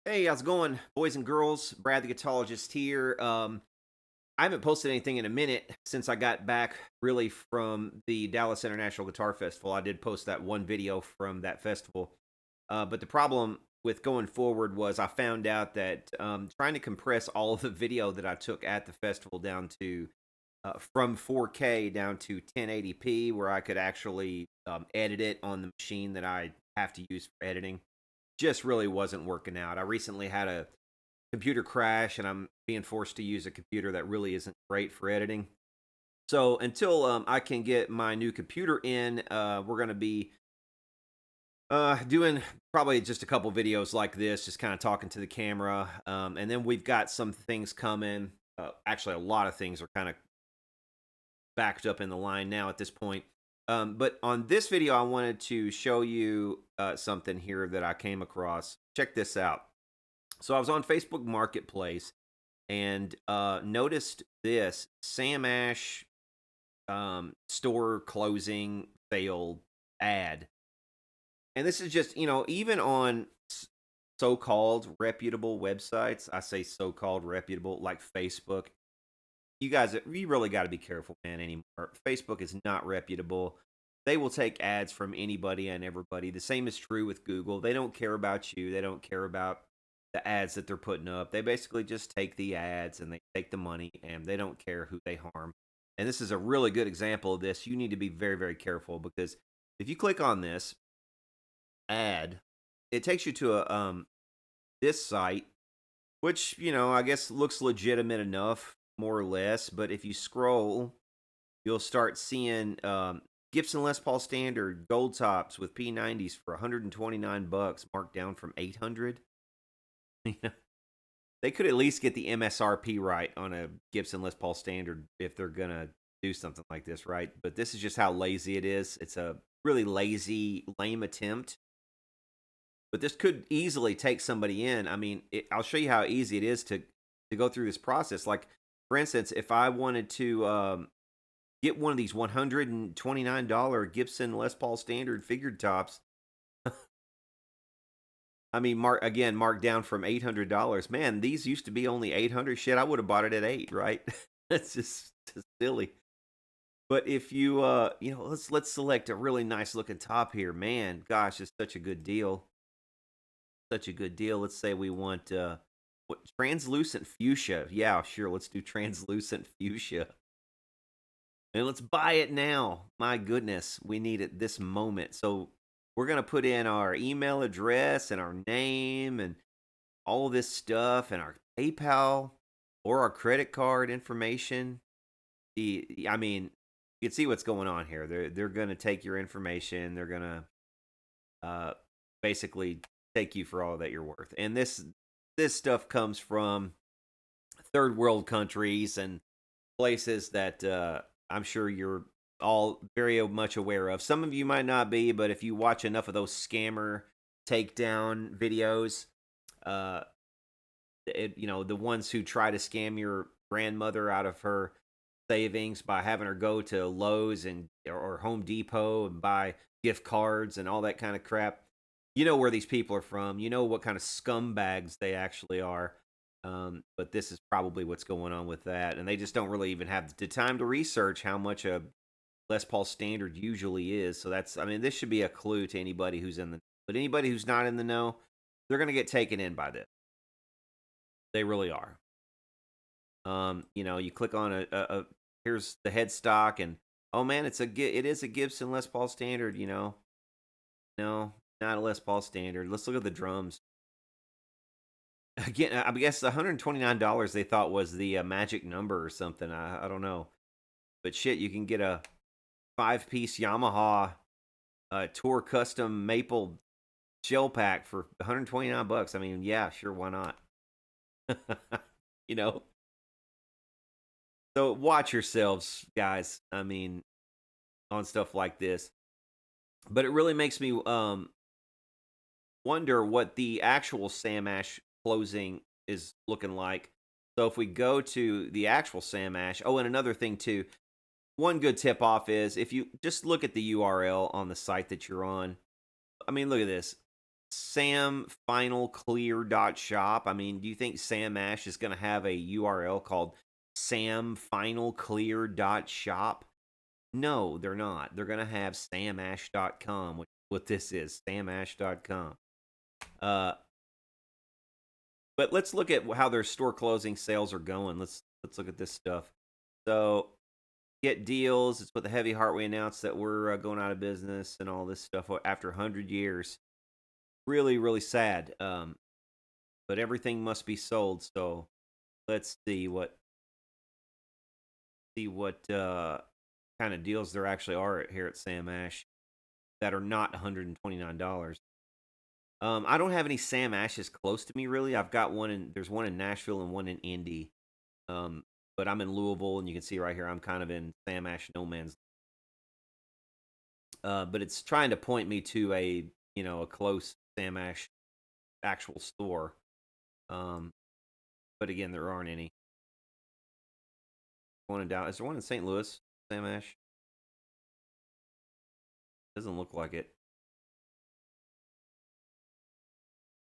Hey, how's it going, boys and girls? Brad the Guitologist here. I haven't posted anything in a minute since I got back really from the Dallas International Guitar Festival. I did post that one video from that festival. But the problem with going forward was I found out that trying to compress all of the video that I took at the festival down to from 4K down to 1080p, where I could actually edit it on the machine that I have to use for editing, just really wasn't working out. I recently had a computer crash and I'm being forced to use a computer that really isn't great for editing. So until I can get my new computer in, we're going to be doing probably just a couple videos like this, just kind of talking to the camera. And then we've got some things coming. Actually, a lot of things are kind of backed up in the line now at this point. But on this video, I wanted to show you something here that I came across. Check this out. So I was on Facebook Marketplace and noticed this Sam Ash store closing sale ad. And this is just, even on so-called reputable websites, I say so-called reputable, like Facebook, you really got to be careful, man, anymore. Facebook is not reputable. They will take ads from anybody and everybody. The same is true with Google. They don't care about you. They don't care about the ads that they're putting up. They basically just take the ads and they take the money and they don't care who they harm. And this is a really good example of this. You need to be very, very careful because if you click on this ad, it takes you to a this site, which, I guess looks legitimate enough, more or less. But if you scroll, you'll start seeing Gibson Les Paul Standard gold tops with P90s for $129, marked down from 800. They could at least get the MSRP right on a Gibson Les Paul Standard if they're gonna do something like this, right? But this is just how lazy it is. It's a really lazy, lame attempt. But this could easily take somebody in. I mean, I'll show you how easy it is to go through this process. Like, for instance, if I wanted to get one of these $129 Gibson Les Paul Standard figured tops, I mean, marked down from $800. Man, these used to be only 800. Shit, I would have bought it at 8, right? That's just silly. But if you let's select a really nice looking top here. Man, gosh, it's such a good deal. Such a good deal. Let's say we want what, translucent fuchsia. Yeah, sure, let's do translucent fuchsia. And let's buy it now. My goodness, we need it this moment. So we're going to put in our email address and our name and all of this stuff and our PayPal or our credit card information. I mean, you can see what's going on here. They're going to take your information. They're going to basically take you for all that you're worth. And this stuff comes from third world countries and places that I'm sure you're all very much aware of. Some of you might not be, but if you watch enough of those scammer takedown videos, the ones who try to scam your grandmother out of her savings by having her go to Lowe's and or Home Depot and buy gift cards and all that kind of crap. You know where these people are from. You know what kind of scumbags they actually are. But this is probably what's going on with that. And they just don't really even have the time to research how much a Les Paul Standard usually is. So this should be a clue to anybody who's in the know. But anybody who's not in the know, they're going to get taken in by this. They really are. You click on here's the headstock and, oh man, it is a Gibson Les Paul Standard, No, not a Les Paul Standard. Let's look at the drums. Again, I guess the $129 they thought was the magic number or something. I don't know. But shit, you can get a 5-piece Yamaha Tour Custom Maple shell pack for $129. I mean, yeah, sure, why not? you know. So watch yourselves, guys. I mean, on stuff like this. But it really makes me wonder what the actual Sam Ash closing is looking like. So if we go to the actual Sam Ash, oh, and another thing too, one good tip off is if you just look at the URL on the site that you're on. I mean, look at this. samfinalclear.shop. I mean, do you think Sam Ash is going to have a URL called samfinalclear.shop? No, they're not. They're going to have samash.com, which is what this is, samash.com. But let's look at how their store closing sales are going. Let's look at this stuff. So, get deals. It's with a heavy heart we announced that we're going out of business and all this stuff after 100 years. Really, really sad. But everything must be sold. So let's see what kind of deals there actually are here at Sam Ash that are not $129. I don't have any Sam Ashes close to me really. I've got there's one in Nashville and one in Indy. But I'm in Louisville, and you can see right here I'm kind of in Sam Ash no man's. But it's trying to point me to a close Sam Ash actual store. But again, there aren't any. One in Dallas. Is there one in St. Louis? Sam Ash? Doesn't look like it.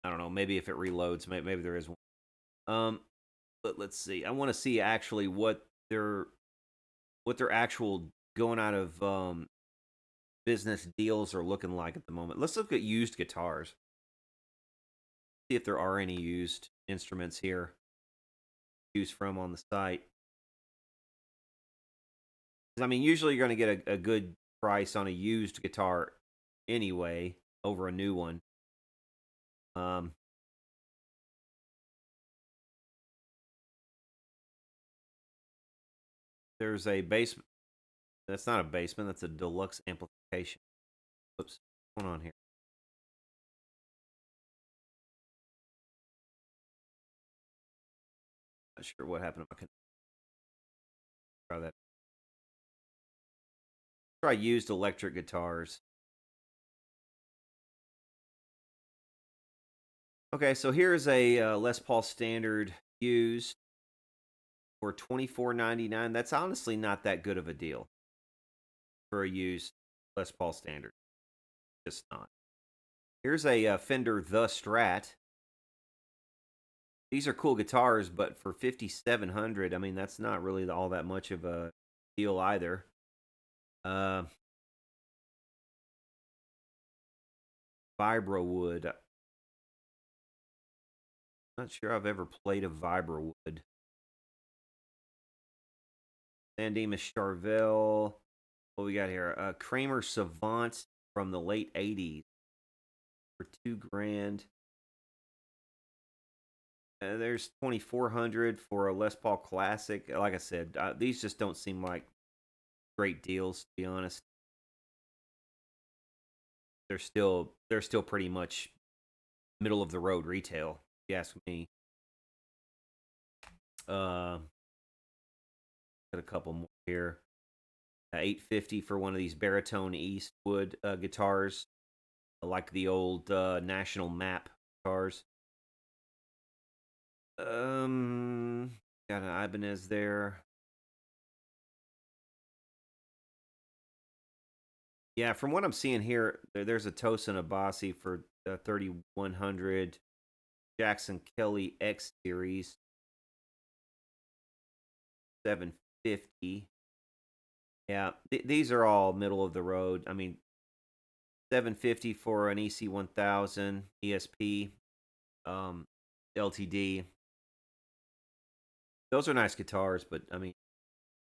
I don't know. Maybe if it reloads, maybe there is one. But let's see. I want to see actually what their actual going out of business deals are looking like at the moment. Let's look at used guitars. See if there are any used instruments here to choose from on the site. I mean, usually you're going to get a good price on a used guitar anyway over a new one. There's a basement. That's not a basement. That's a deluxe amplification. Oops, what's going on here? Not sure what happened. I can try that. Try used electric guitars. Okay, so here's a Les Paul Standard used for $24.99. That's honestly not that good of a deal for a used Les Paul Standard. Just not. Here's a Fender The Strat. These are cool guitars, but for $5,700, I mean that's not really all that much of a deal either. Vibro wood. Not sure I've ever played a Vibro wood. San Dimas Charvel. What we got here? Kramer Savant from the late 80s for $2,000. There's 2,400 for a Les Paul Classic. Like I said, these just don't seem like great deals, to be honest. They're still pretty much middle of the road retail, if you ask me. Got a couple more here. $850 for one of these baritone Eastwood guitars, like the old National Map guitars. Got an Ibanez there. Yeah, from what I'm seeing here, there's a Tosin Abasi for 3,100. Jackson Kelly X Series 750. Yeah, these are all middle of the road. I mean, 750 for an EC1000 ESP LTD. Those are nice guitars, but I mean,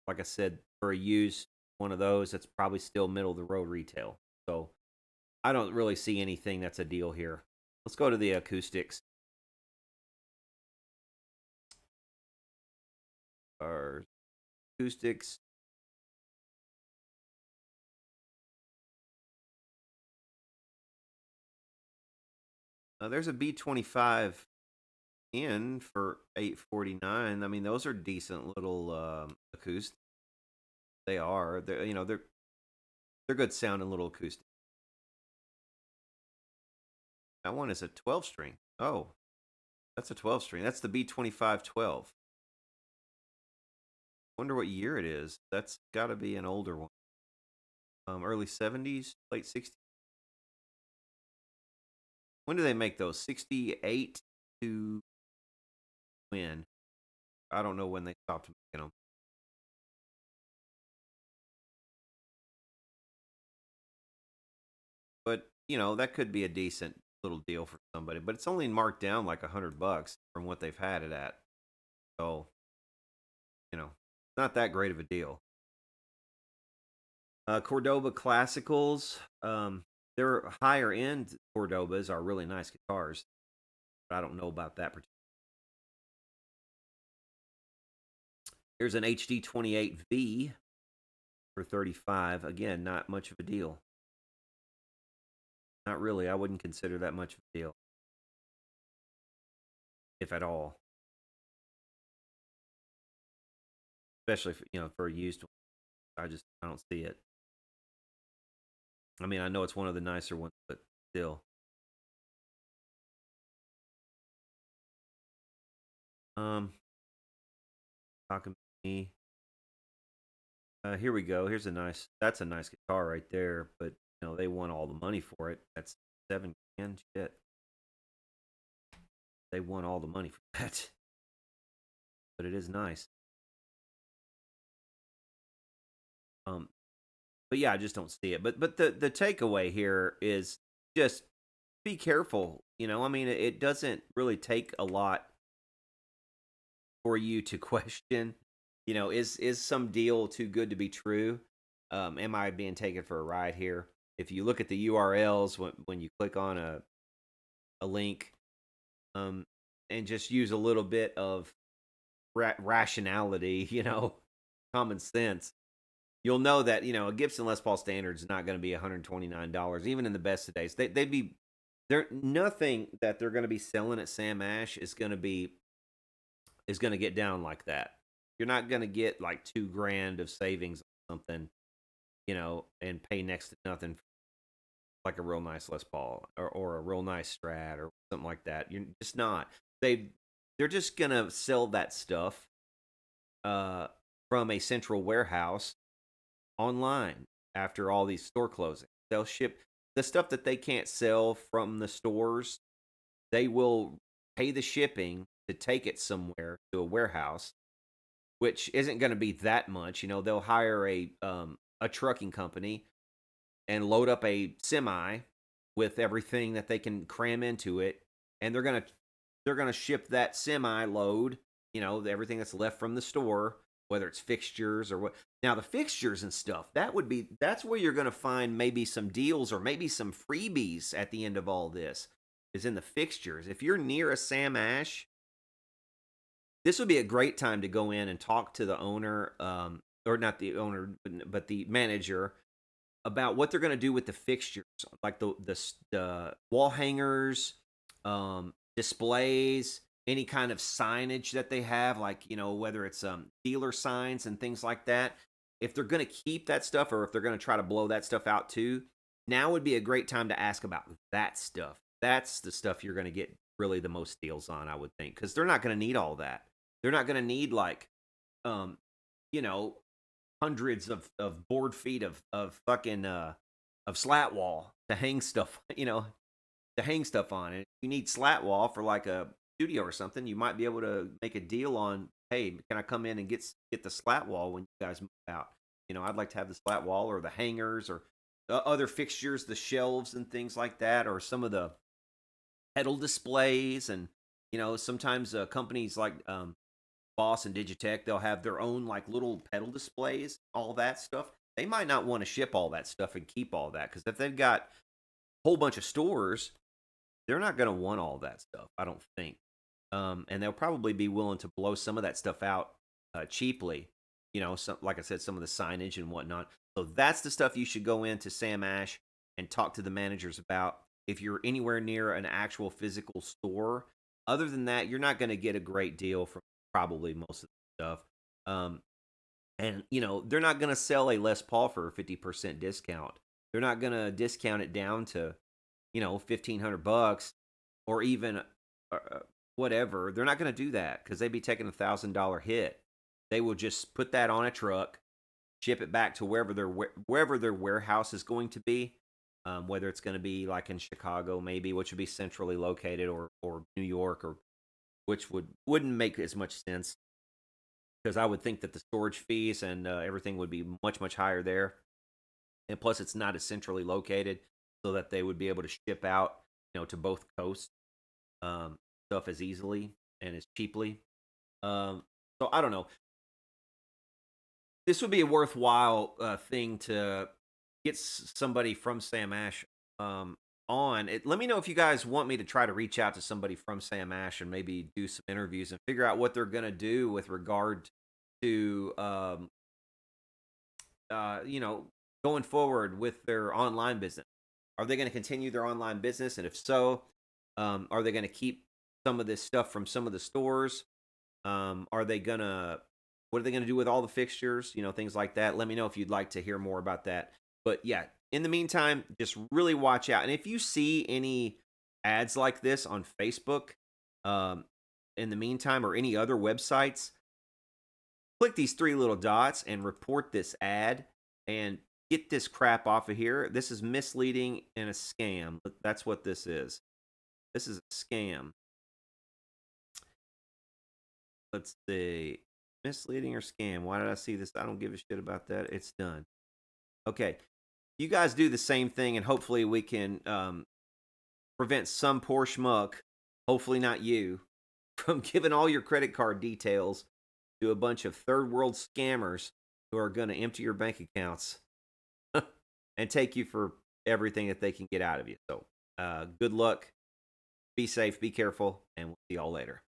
like I said, for a used one of those, that's probably still middle of the road retail. So I don't really see anything that's a deal here. Let's go to the acoustics. Our acoustics. There's a B25 in for $849. I mean, those are decent little acoustics. They are. They're good sounding little acoustics. That one is a 12 string. Oh, that's a 12 string. That's the B25 12. Wonder what year it is. That's got to be an older one. Early 70s, late 60s. When do they make those? 68 to when? I don't know when they stopped making them. But, that could be a decent little deal for somebody. But it's only marked down like $100 from what they've had it at. So, not that great of a deal. Cordoba Classicals. Their higher end Cordobas are really nice guitars. But I don't know about that particular. Here's an HD28V for 35. Again, not much of a deal. Not really. I wouldn't consider that much of a deal, if at all. Especially for a used one. I don't see it. I mean, I know it's one of the nicer ones, but still. Um, talking to me. Here we go. That's a nice guitar right there, but they want all the money for it. That's 7 grand. Shit, they want all the money for that. But it is nice. Um, but yeah, I just don't see it. But the takeaway here is just be careful. I mean, it doesn't really take a lot for you to question. Is some deal too good to be true? Am I being taken for a ride here? If you look at the URLs when you click on a link, and just use a little bit of rationality, common sense, you'll know that a Gibson Les Paul Standard is not going to be $129, even in the best of days. They'd be there. Nothing that they're going to be selling at Sam Ash is going to get down like that. You're not going to get like 2 grand of savings on something, and pay next to nothing like a real nice Les Paul or a real nice Strat or something like that. You're just not. They're just gonna sell that stuff from a central warehouse online after all these store closings. They'll ship the stuff that they can't sell from the stores. They will pay the shipping to take it somewhere to a warehouse, which isn't going to be that much. They'll hire a trucking company and load up a semi with everything that they can cram into it, and they're gonna ship that semi load, everything that's left from the store, whether it's fixtures or what. Now the fixtures and stuff, that's where you're gonna find maybe some deals or maybe some freebies at the end of all this, is in the fixtures. If you're near a Sam Ash, this would be a great time to go in and talk to the owner, or not the owner, but the manager, about what they're going to do with the fixtures, like the wall hangers, displays, any kind of signage that they have, like whether it's dealer signs and things like that. If they're going to keep that stuff, or if they're going to try to blow that stuff out too, now would be a great time to ask about that stuff. That's the stuff you're going to get really the most deals on, I would think, because they're not going to need all that. They're not going to need like, you know, hundreds of board feet of fucking of slat wall to hang stuff, to hang stuff on. And if you need slat wall for like a studio or something, you might be able to make a deal on, hey, can I come in and get the slat wall when you guys move out? I'd like to have the slat wall or the hangers or other fixtures, the shelves and things like that, or some of the pedal displays. And sometimes companies like Boss and Digitech, they'll have their own like little pedal displays, all that stuff. They might not want to ship all that stuff and keep all that, because if they've got a whole bunch of stores, they're not going to want all that stuff, I don't think. And they'll probably be willing to blow some of that stuff out cheaply. Like I said, some of the signage and whatnot. So that's the stuff you should go into Sam Ash and talk to the managers about if you're anywhere near an actual physical store. Other than that, you're not going to get a great deal from probably most of the stuff. And they're not going to sell a Les Paul for a 50% discount. They're not going to discount it down to $1,500 or even whatever. They're not going to do that, because they'd be taking $1,000 hit. They will just put that on a truck, ship it back to wherever their warehouse is going to be, whether it's going to be like in Chicago, maybe, which would be centrally located, or New York, or which wouldn't make as much sense because I would think that the storage fees and everything would be much higher there, and plus it's not as centrally located, so that they would be able to ship out, to both coasts, stuff as easily and as cheaply. Um, so I don't know. This would be a worthwhile thing to get somebody from Sam Ash on. Let me know if you guys want me to try to reach out to somebody from Sam Ash and maybe do some interviews and figure out what they're going to do with regard to you know, going forward with their online business. Are they going to continue their online business? And if so, are they going to keep some of this stuff from some of the stores? Are they going to, what are they going to do with all the fixtures? Things like that. Let me know if you'd like to hear more about that. But yeah, in the meantime, just really watch out. And if you see any ads like this on Facebook, um, in the meantime, or any other websites, click these three little dots and report this ad and get this crap off of here. This is misleading and a scam. That's what this is. This is a scam. Let's see. Misleading or scam. Why did I see this? I don't give a shit about that. It's done. Okay. You guys do the same thing, and hopefully we can prevent some poor schmuck, hopefully not you, from giving all your credit card details to a bunch of third world scammers who are going to empty your bank accounts and take you for everything that they can get out of you. So, good luck, be safe, be careful, and we'll see y'all later.